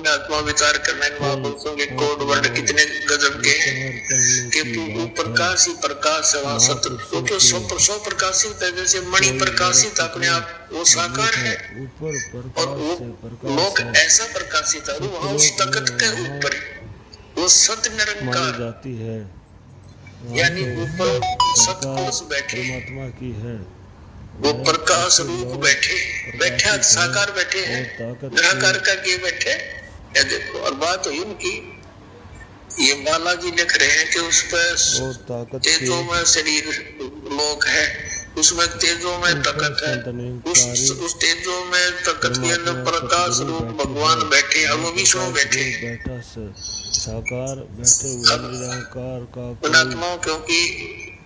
पुण्यात्मा विचार करना इन महापुरुषों के कोड वर्ड कितने गजब के कि तू प्रकाश ही प्रकाश है, वहां सत्य वो तो सौ प्रकाशित है, जैसे मणि प्रकाशित अपने आप वो साकार है और वो लोक ऐसा प्रकाशित है, वहां उस तकत के ऊपर वो सत्य निरंकार जाती है, यानी ऊपर सतपुरुष बैठे परमात्मा की है, वो प्रकाश रूप बैठे साकार बैठे हैं, निराकार करके बैठे। या देखो और बात हुई उनकी, ये बालाजी लिख रहे हैं कि उस पर तेजो में शरीर लोक है, उसमें तेजो में तकत है, उस तेजो में तकत के अंदर प्रकाश रूप भगवान बैठे और वो विष्णु बैठे साकार बैठे हुए निराकार का पुण्यात्माओं, क्योंकि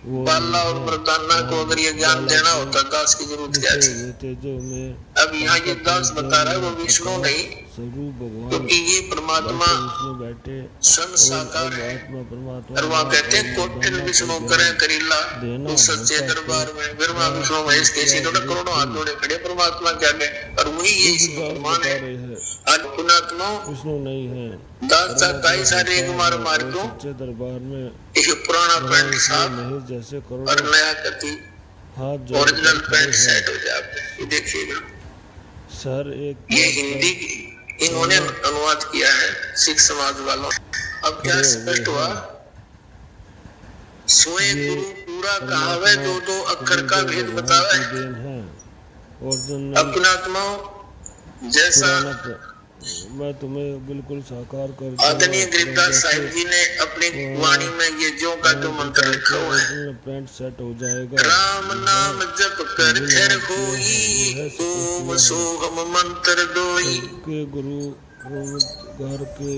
बाला और मर्दाना को अगर ये ज्ञान देना होता दास की जरूरत क्या थी। अब यहाँ ये दास बता रहा है वो विष्णु नहीं, क्योंकि ये परमात्मा स्वयं साकार है। और वहाँ कहते हैं कोटिल विष्णु करे करीला उस सच्चे दरबार में, ब्रह्मा विष्णु महेश कैसी करोड़ों हाथ जोड़े खड़े परमात्मा क्या गए, और वही ये मान है। आज पुण्यात्मा विष्णु नहीं है, दास चाहता है सारे एक मार दो सच्चे दरबार में एक पुराना पैंट साफ जैसे और नया कति ओरिजिनल पैंट सेट हो जाए। देखिएगा सर एक ये हिंदी इन्होंने अनुवाद किया है सिख समाज वालों। अब क्या स्पष्ट हुआ, सोए गुरु पूरा कहावे दो दो अक्षर का भेद बतावे। अपनात्माओं जैसा मैं तुम्हें बिल्कुल साकार कर आदरणीय गरीबदास साहिब जी ने अपनी वाणी में ये जो का जो मंत्र लिखा हुआ है, पैंट सेट हो जाएगा। राम नाम जप कर खैर होई, ओम सोहम मंत्र दोई के गुरु घर के।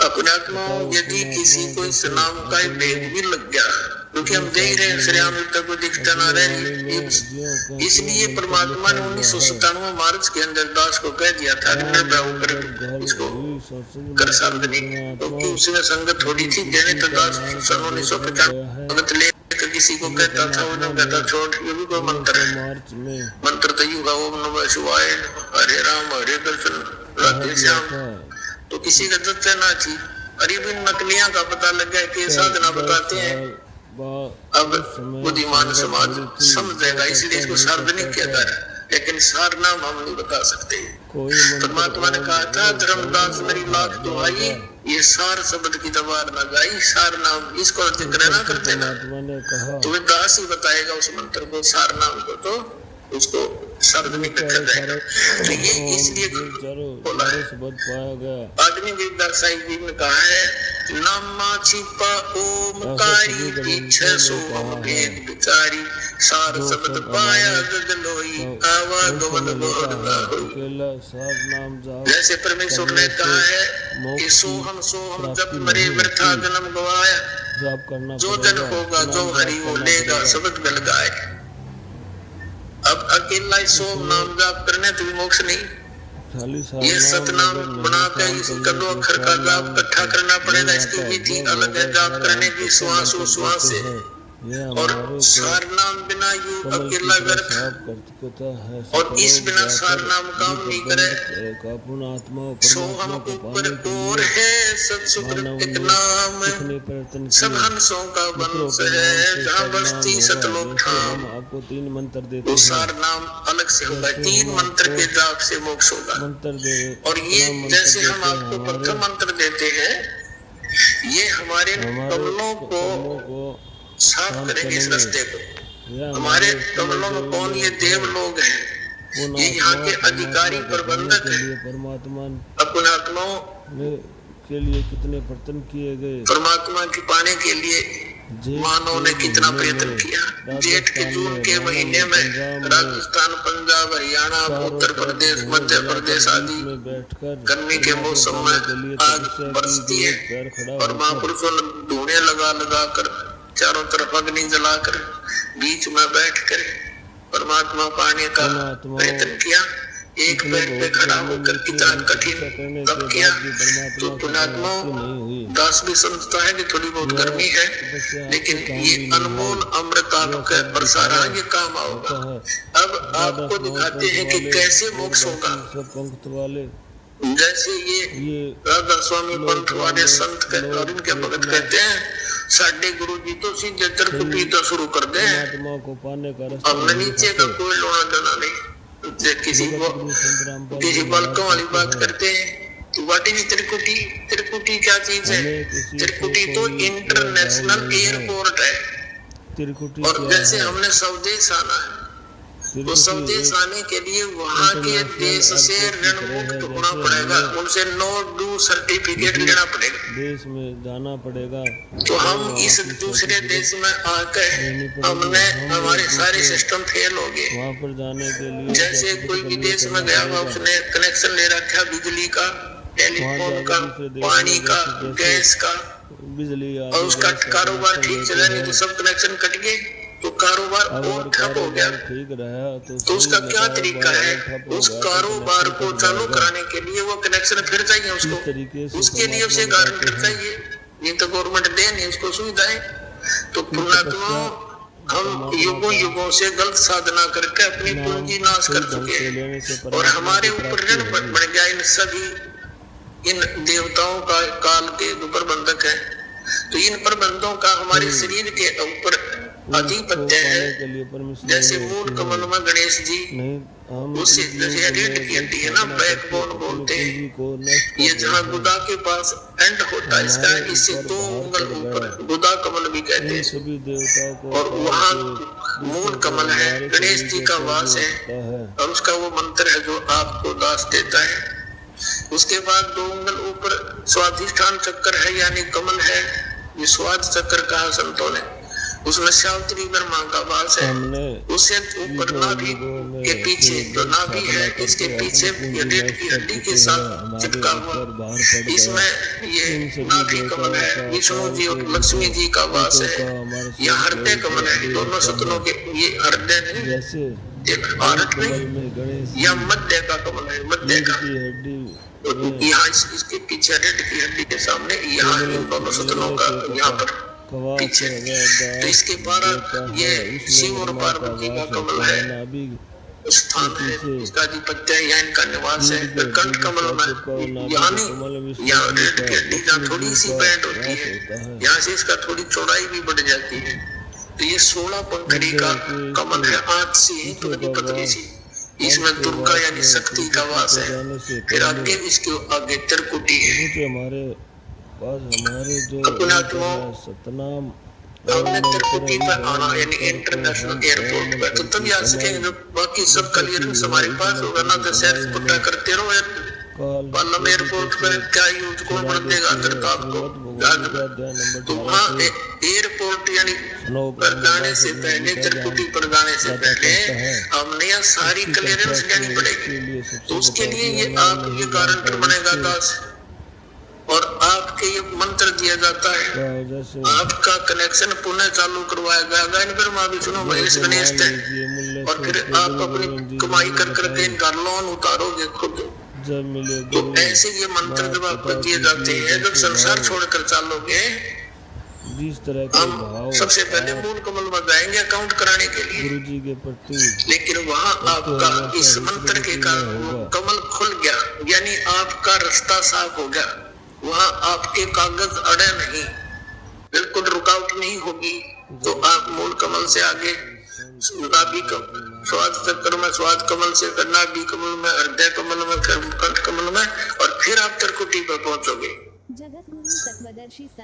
अपनात्मा यदि किसी को इस नाम का भेद भी लग गया, क्योंकि हम देख रहे हैं श्री राम को दिखता ना रहे, इसलिए परमात्मा ने 1997 मार्च के अंदर दास को कह दिया था इसको कर सार्वजनिक, क्योंकि उसमें संगत थोड़ी थी देने तो दास सन 1995 संगत ले किसी को कहता था, वो न कहता छोड़, ये भी कोई मंत्र है। मंत्र तो युगा ओम नमः शिवाय, हरे राम हरे कृष्ण राधे श्याम, तो किसी का दत्ता ना थी। और ये भी नकलियां का पता लग गया कि साधना बताते हैं। अब बुद्धिमान समाज समझेगा, इसलिए इसको सार्वजनिक किया जा रहा है, लेकिन सार नाम हम नहीं बता सकते। परमात्मा ने कहा था धर्मदास मेरी लाख दुहाई, ये सार शब्द की दबार न गाई, सार नाम इसको जिक्र ना करते ना, तो वे दास ही बताएगा उस मंत्र को, सार नाम को, तो उसको सार्वजनिक रखा जाएगा। तो ये इसलिए बोला है। आदमी गरीबदास साहिब जी ने कहा है नामा छिपा ओमकारी पीछे सोम भेद विचारी, सार शब्द पाया गग लोई आवा गवन बोधना होई। जैसे परमेश्वर ने कहा है कि सोहम सोहम जब मरे वृथा जन्म गवाया, जो जन होगा जो हरि वो लेगा शब्द गल गाए। अब अकेला ही सोम नाम जाप करने तो भी मोक्ष नहीं, ये सतनाम बनाकर इसका 2 अक्षर का जाप इकट्ठा करना पड़ेगा। इसकी विधि अलग है जाप करने की, श्वास से, और सार नाम बिना यू अकेला व्यर्थ, और इस बिना सार नाम काम नहीं करे। सोहम ऊपर और है सत्सुकृत एक नाम, सब हंसों का वंश है जहाँ बसती सतलोक धाम। आपको 3 मंत्र देते हैं, सार नाम अलग से होगा, 3 मंत्र के जाप से मोक्ष होगा। और ये जैसे हम आपको प्रथम मंत्र देते हैं, ये हमारे कमलों को साफ करेंगे इस रास्ते को। हमारे कमलों में कौन, ये देव लोग हैं, ये यहाँ के अधिकारी प्रबंधक हैं। परमात्मा अपने आत्माओं के लिए कितने प्रयत्न किए गए, परमात्मा की पाने के लिए मानव ने कितना प्रयत्न किया। जेठ के जून के महीने में राजस्थान, पंजाब, हरियाणा, उत्तर प्रदेश, मध्य प्रदेश आदि गर्मी के मौसम में आग बरसती है, और महापुरुषों ने धुएं लगा कर चारों तरफ अग्नि जलाकर बीच में बैठकर परमात्मा पाने का प्रयत्न किया। एक पैर पे खड़ा होकर कितना कठिन तप किया। तो पुण्यात्मा दास भी समझता है कि थोड़ी बहुत गर्मी है, लेकिन ये अनमोल अमृत आपका प्रसारण ये काम आओगा। अब आपको दिखाते हैं कि कैसे मोक्ष होगा। जैसे ये राधा स्वामी पंथ वाले संत और इनके भगत कहते हैं, साडे गुरु जी तो सीधे त्रिकुटी तो शुरू कर दे, परमात्मा को पाने का रास्ता हमने नीचे का कोई लोना देना नहीं। किसी बालकों वाली बात करते हैं तो वाटी नहीं त्रिकुटी। त्रिकुटी क्या चीज है? त्रिकुटी तो इंटरनेशनल एयरपोर्ट है। त्रिकुटी और जैसे हमने स्वदेश आना है, तो स्वदेश आने के लिए वहाँ के देश से ऋण मुक्त होना पड़ेगा, उनसे नो ड्यू सर्टिफिकेट लेना पड़ेगा, देश में जाना पड़ेगा। तो हम इस दूसरे देश में आकर हमने हमारे सारे सिस्टम फेल हो गए। वहाँ पर जाने के लिए जैसे कोई विदेश में गया हुआ, उसने कनेक्शन ले रखा बिजली का, टेलीफोन का, पानी का, गैस का, बिजली और उसका कारोबार ठीक चला नहीं तो सब कनेक्शन कट गए, तो कारोबार और ठप हो गया। ठीक रहा तो उसका क्या तरीका है? उस कारोबार को चालू कराने के लिए वो कनेक्शन फिर चाहिए उसको, उसके लिए उसे गारंटर चाहिए, ये तो गवर्नमेंट दे नहीं उसको सुविधाएं। तो पुण्यात्मा हम युगों युगों से गलत साधना करके अपनी पूंजी नाश कर चुके हैं, और हमारे ऊपर ऋण बढ़ गया। इन सभी इन देवताओं का काल के जो प्रबंधक है, तो इन प्रबंधों का हमारे शरीर के ऊपर अधिपत्य है। जैसे मूल कमल में गणेश जी, उससे जैसे रीढ़ की हड्डी है ना, बैकबोन बोलते हैं, ये जहाँ गुदा के पास एंड होता है इसका, इससे 2 उंगल ऊपर गुदा कमल भी कहते हैं, और वहाँ मूल कमल है, गणेश जी का वास है, और उसका वो मंत्र है जो आपको दास देता है। उसके बाद 2 उंगल ऊपर स्वाधिष्ठान चक्र है, यानी कमल है, ये स्वाद चक्र कहा संतों ने, उसमें सावित्री ब्रह्मा का वास है। उससे ऊपर नाभि के पीछे जो नाभि है, इसके पीछे रीढ़ की हड्डी के साथ चिपका हुआ, इसमें ये नाभि कमल है, विष्णु जी और लक्ष्मी जी का वास है। यह हृदय कमल है, दोनों सतनों के, ये हृदय नहीं, भारत में यह मध्य का कमल है, मध्य का, यहाँ इसके पीछे रीढ़ की हड्डी के सामने, यहाँ इन दोनों सतनों का यहाँ पर पीछे, तो इसके 12 ये शिव और पार्वती का कमल है, स्थान है, इसका अधिपत्य है, यहाँ इनका निवास है। कंठ कमल में यानी यहाँ रीढ़ की हड्डी जहाँ थोड़ी सी बैंड होती है, यहाँ से इसका थोड़ी चौड़ाई भी बढ़ जाती है, तो ये 16 पंखड़ी का कमल है, 8 सी है, थोड़ी पतली सी, इसमें दुर्गा यानी शक्ति का वास है। फिर आगे इसके आगे त्रिकुटी है। सतनाम हमने त्रिकुटी पर आना यानी इंटरनेशनल एयरपोर्ट पर, तो तभी आ सकेंगे जब बाकी सब क्लियरनेस हमारे पास होगा ना। तो शहर पुट्टा करते रहो पालम एयरपोर्ट पर, क्या यूज कौन बढ़ देगा अंतरताप को। तो वहाँ एयरपोर्ट यानी पर जाने से पहले, त्रिकुटी पर जाने से पहले हमने यहाँ सारी क्लियरेंस लेनी पड़ेगी। तो उसके लिए ये आप ये गारंटर बनेगा दास, और आपके ये मंत्र दिया जाता है, आपका कनेक्शन पुनः चालू करवाया जाएगा इन ब्रह्मा विष्णु महेश गणेश थे, और फिर आप अपनी कमाई कर करके इनका लोन उतारोगे खुद। तो ऐसे ये मंत्र जब आपको दिए जाते हैं, जब संसार छोड़कर चालोगे, हम सबसे पहले मूल कमल में जाएंगे अकाउंट कराने के लिए, गुरुजी के प्रति, लेकिन वहाँ आपका इस मंत्र के कारण कमल खुल गया, यानी आपका रास्ता साफ हो गया, वहाँ आपके कागज अड़े नहीं, बिल्कुल रुकावट नहीं होगी। तो आप मूल कमल से आगे नाभि स्वाद चक्र में, स्वाद कमल से नाभि कमल में, हृदय कमल में, फिर कंठ कमल में, और फिर आप त्रिकुटी पर पहुंचोगे।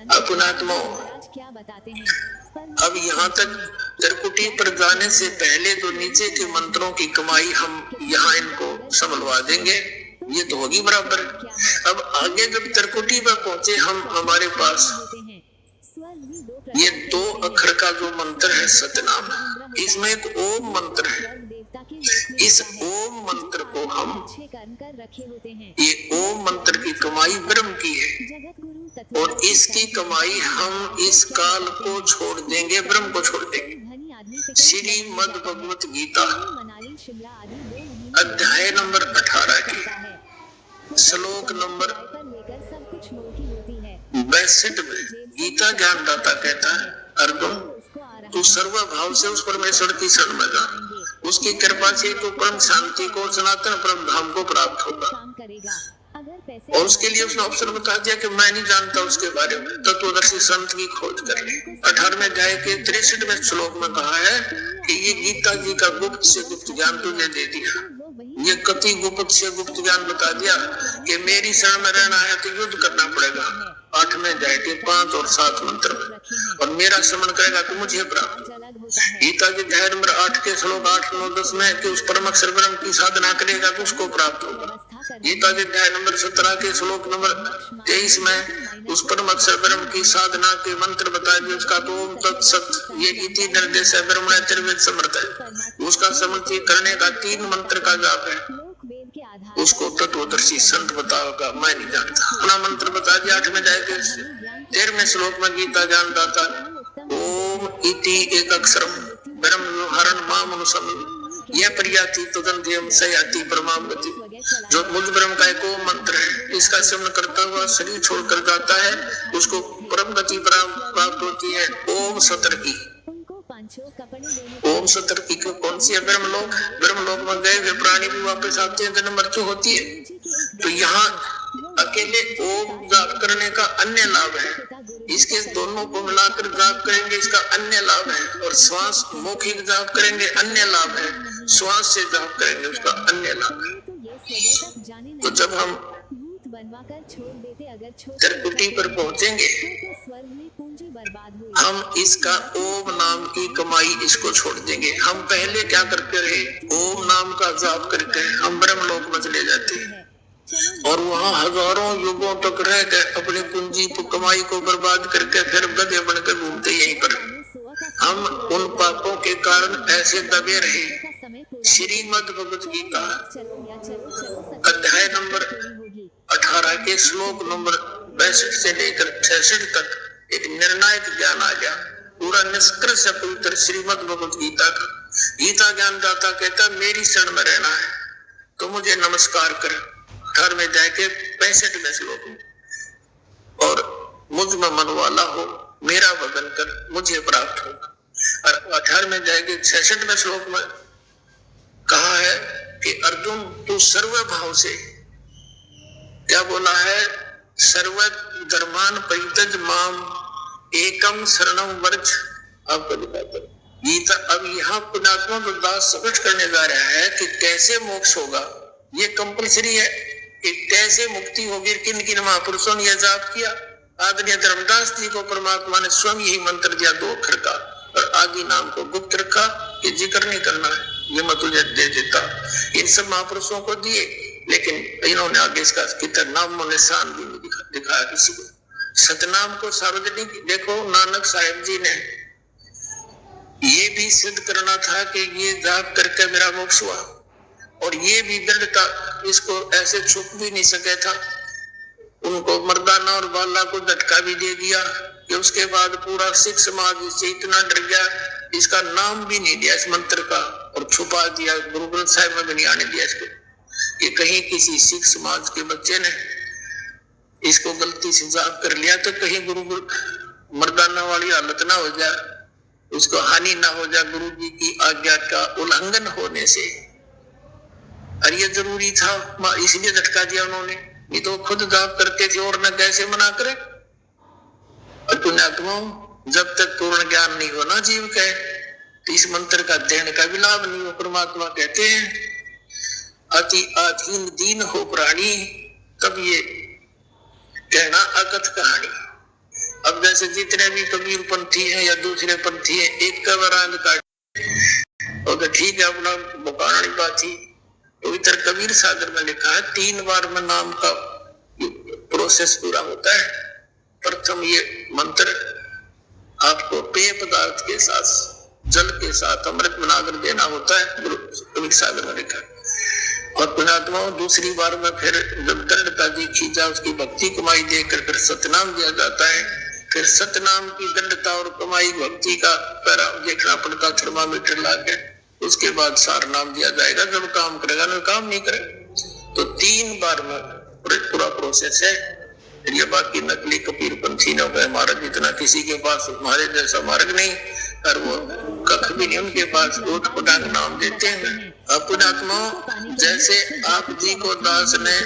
अपनात्मा क्या बताते हैं? अब यहाँ तक त्रिकुटी पर जाने से पहले तो नीचे के मंत्रों की कमाई हम यहाँ इनको संभलवा देंगे, ये तो होगी बराबर। अब आगे जब त्रिकुटी पर पहुंचे हम, हमारे पास ये 2 अक्षर का जो मंत्र है सतनाम, इसमें एक ओम मंत्र है। इस ओम मंत्र को हम, ये ओम मंत्र की कमाई ब्रह्म की है, और इसकी कमाई हम इस काल को छोड़ देंगे, ब्रह्म को छोड़ देंगे। श्रीमद् भगवत गीता अध्याय नंबर 18 की श्लोक नंबर 62 में गीता ज्ञानदाता कहता है, अर्जुन तू सर्व भाव से उस परमेश्वर की शरण में जा, उसकी कृपा से तो परम शांति को, सनातन परम धाम को प्राप्त होगा। और उसके लिए उसने ऑप्शन बता दिया कि मैं नहीं जानता उसके बारे में, तत्वदर्शी संत की खोज कर ले। 18वें अध्याय के 63वें श्लोक में कहा है कि ये गीता जी का गुप्त से गुप्त ज्ञान तुझे दे दिया, ये कति गुप्त से गुप्त ज्ञान बता दिया कि मेरी शरण में रहना है तो युद्ध करना पड़ेगा। 8वें अध्याय के 5 और 7 मंत्र में, और मेरा श्रवण करेगा तो मुझे प्राप्त। गीता के अध्याय नंबर 8 के श्लोक 8, 9, 10 में कि उस परम अक्षर ब्रह्म की साधना करेगा तो उसको प्राप्त होगा। गीता के अध्याय नंबर 17 के श्लोक नंबर 23 में उस परम अक्षर ब्रह्म की साधना के मंत्र बता दिए, उसका तो ओम तत्सत ये गीति निर्देश है, ब्रह्मण त्रिवेद समर्थ है। उसका समर्थी करने का 3 मंत्र का जाप है, उसको तत्वदर्शी संत बताओगा, मैं नहीं जानता। अपना मंत्र बता दिया। 8वें अध्याय के 13वें श्लोक में गीता ज्ञान दाता ओम इति एक अक्षरम ब्रह्म व्यवहारन माम अनुसम यह प्रयाति तदंत्यम सयाति परमाम गति, जो मुझ ब्रह्म का एक ओम मंत्र है, इसका सेवन करता हुआ शरीर छोड़कर जाता है, उसको परम गति प्राप्त होती है। ओम सतर्की, ओम सतर्की को कौन सी है? ब्रह्मलोक। ब्रह्मलोक में गए हुए प्राणी भी वापस आते हैं, जन्म मृत्यु होती है। तो यहाँ अकेले ओम जाप करने का अन्य लाभ है, इसके दोनों को मिलाकर जाप करेंगे इसका अन्य लाभ है, और श्वास मौखिक जाप करेंगे अन्य लाभ है, श्वास से जाप करेंगे उसका अन्य लाभ है। तो जब हम त्रिकुटी पर पहुंचेंगे हम इसका ओम नाम की कमाई इसको छोड़ देंगे। हम पहले क्या करते रहे? ओम नाम का जाप करके हम ब्रह्मलोक में चले जाते हैं और वहाँ हजारों युगों तक रह गए, अपनी पूंजी को कमाई को बर्बाद करके फिर गधे बनकर घूमते यहीं पर। हम उन पापों के कारण ऐसे दबे रहे। श्रीमद् भगवत गीता अध्याय नंबर 18 के श्लोक नंबर 62 से लेकर 66 तक एक निर्णायक ज्ञान आ गया, पूरा निष्कर्ष है पवित्र श्रीमद् भगवत गीता का। गीता ज्ञान दाता कहता मेरी शरण में रहना है तो मुझे नमस्कार कर। 18वें अध्याय के 65वें श्लोक में, और मुझ में मन वाला हो मेरा भजन कर मुझे प्राप्त होगा। और 18वें अध्याय के 66वें श्लोक में कहा है कि अर्जुन तू सर्व भाव से, क्या बोला है? सर्व धर्मान परित्यज माम एकम शरणम वर्ज। आपको दिखाता गीता। अब यहाँ पुण्यात्मा तो दास स्पष्ट करने जा रहा है कि कैसे मोक्ष होगा, ये कंपलसरी है कि कैसे मुक्ति होगी। किन किन महापुरुषों ने यह जाप किया? आदरणीय धर्मदास जी को परमात्मा ने स्वयं यही मंत्र दिया 2 अक्षर का, और आदि नाम को गुप्त रखा कि जिक्र नहीं करना है, ये मैं तुझे दे देता। इन सब महापुरुषों को दिए, लेकिन इन्होंने आगे इसका कितना नाम और निशान भी नहीं दिखाया किसी को। सतनाम को सार्वजनिक देखो, नानक साहिब जी ने ये भी सिद्ध करना था कि ये जाप करके मेरा मोक्ष हुआ, और ये भी दृढ़ता, इसको ऐसे छुप भी नहीं सके था। उनको मर्दाना और बाला को झटका भी दे दिया कि उसके बाद पूरा सिख समाज इससे इतना डर गया, इसका नाम भी नहीं दिया इस मंत्र का, और छुपा दिया। गुरु ग्रंथ साहिब में भी नहीं आने दिया इसको, कि कहीं किसी सिख समाज के बच्चे ने इसको गलती से जाप कर लिया तो कहीं गुरु मर्दाना वाली हालत ना हो जाए, उसको हानि ना हो जाए गुरु जी की आज्ञा का उल्लंघन होने से। और ये जरूरी था, इसलिए झटका दिया उन्होंने, नहीं तो खुद जाप करते थे और न कैसे मना करे। और पुण्यात्माओं, जब तक पूर्ण ज्ञान नहीं होना जीव का, तो इस मंत्र का अध्ययन का भी लाभ नहीं हो। परमात्मा कहते हैं अति अधीन दीन हो प्राणी, तब ये कहना अकथ कहानी। अब जैसे जितने भी कबीर पंथी हैं या दूसरे पंथी हैं, एक का वरांग काट और तो ठीक है, अपना बुकानी बात ही। पवित्र कबीर सागर में लिखा है 3 बार में नाम का प्रोसेस पूरा होता है। प्रथम ये मंत्र आपको पेय पदार्थ के साथ, जल के साथ अमृत बनाकर देना होता है, कबीर सागर में लिखा है। और पुण्यात्माओं, दूसरी बार में फिर जब दृढ़ता दीखी जा, उसकी भक्ति कमाई देकर फिर सतनाम दिया जाता है। फिर सतनाम की दृढ़ता और कमाई भक्ति का पैरा देखना पड़ता, थर्मामीटर लाकर। उसके बाद सार नाम दिया जाएगा, जब काम करेगा। ना काम नहीं करे तो 3 बार में पूरा प्रोसेस है। ये बाकी नकली कबीर पंथी ने गए मार्ग, इतना किसी के पास हमारे जैसा मार्ग नहीं, और वो कख भी नहीं उनके पास, ऊट पटांग नाम देते हैं। पुण्यात्माओं, जैसे आप जी को दास ने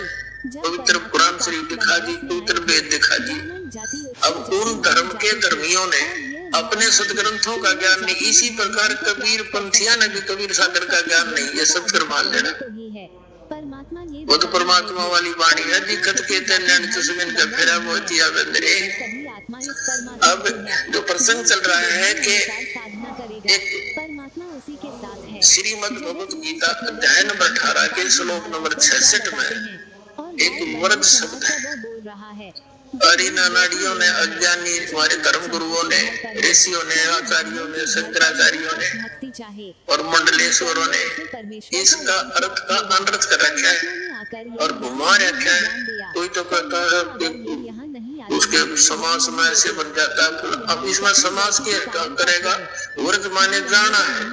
पवित्र कुरान शरीफ दिखा दी, पवित्र वेद दिखा दी। अब उन धर्म के धर्मियों ने अपने सदग्रंथों का ज्ञान नहीं, इसी प्रकार कबीर पंथिया ने भी कबीर सागर का ज्ञान नहीं, ये सब फिर मान लेना। वो तो परमात्मा वाली वाणी है, दिक्कत कहते नैन तस्वीन का फेरा मोतिया बंदरे। अब जो प्रसंग चल रहा है कि एक श्रीमद् भगवत गीता अध्याय नंबर 18 के श्लोक नंबर 66 में एक वर्ग शब्द है। अरिना नाड़ियों ने, अज्ञानी हमारे धर्म गुरुओं ने, ऋषियों ने, आचार्यों ने, शंकराचार्यों ने और मंडलेश्वरों ने इसका अर्थ का अनर्थ कर रखा है और घुमा रखा है। कोई तो कहता है कि उसके समास में ऐसे बन जाता है। अब इसमें समास के करेगा, वर्ग माने जाना है,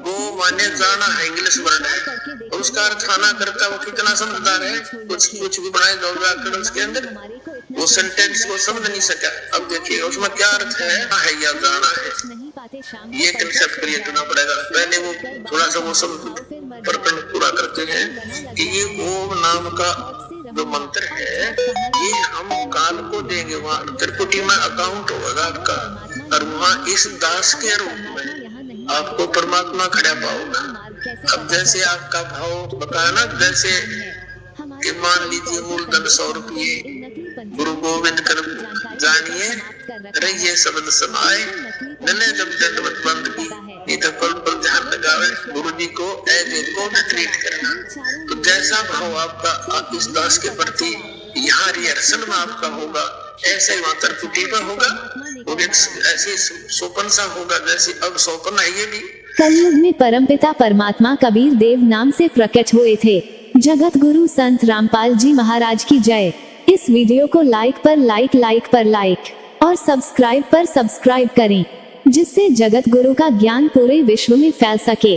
गो माने जाना है, इंग्लिश वर्ड है और उसका अर्थ आना करता। वो कितना समझदार है, कुछ भी बनाए दो व्याकरण उसके अंदर, वो सेंटेंस को समझ नहीं सका। अब देखिए उसमें क्या अर्थ है या जाना है, ये कंसेप्ट क्रिएट करना पड़ेगा। पहले वो थोड़ा सा वो सब प्रकरण पूरा करते हैं कि ये ओम नाम का जो मंत्र है ये हम काल को देंगे, वहाँ त्रिपुटी में अकाउंट होगा आपका और वहाँ इस दास के रूप में आपको परमात्मा खड़ा पाओगा। अब जैसे आपका भाव बताया ना, जैसे कि मान लीजिए मूलधन 100 रुपये गुरु गोविंद कर जानिए रहिए शब्द समाए, नन्हे जब दंडवत बंद की नहीं तो पल पल ध्यान लगावे, गुरु जी को एज ए गॉड ट्रीट करना। तो जैसा भाव आपका इस दास के प्रति यहाँ रिहर्सल में आपका होगा, ऐसे ही वहाँ त्रिपुटी में होगा, वो ऐसे सोपन सा होगा जैसे अब सोपन है। ये भी कलयुग में परमपिता परमात्मा कबीर देव नाम से प्रकट हुए थे। जगत गुरु संत रामपाल जी महाराज की जय। इस वीडियो को लाइक पर लाइक और सब्सक्राइब पर सब्सक्राइब करें, जिससे जगत गुरु का ज्ञान पूरे विश्व में फैल सके।